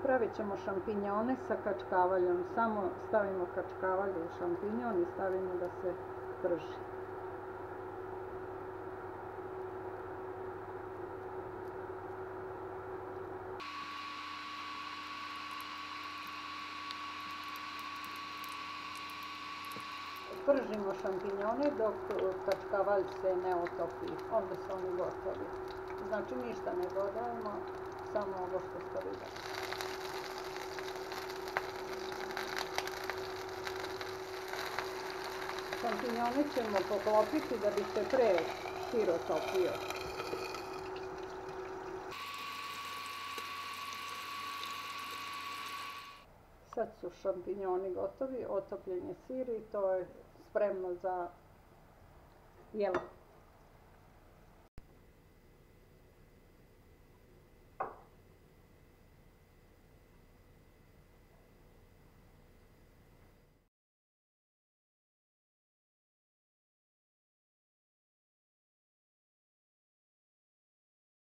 Pravit ćemo šampinjone sa kačkavaljom. Samo stavimo kačkavalje u šampinjon i stavimo da se prži. Pržimo šampinjone dok kačkavalj se ne otopi, onda su oni gotovi. Znači ništa ne dodajemo, samo ovo što ste vidjeli. Šampinjone ćemo poklopiti da bi se pre sir otopio. Sad su šampinjoni gotovi, otopljen je sir i to je spremno za jelo.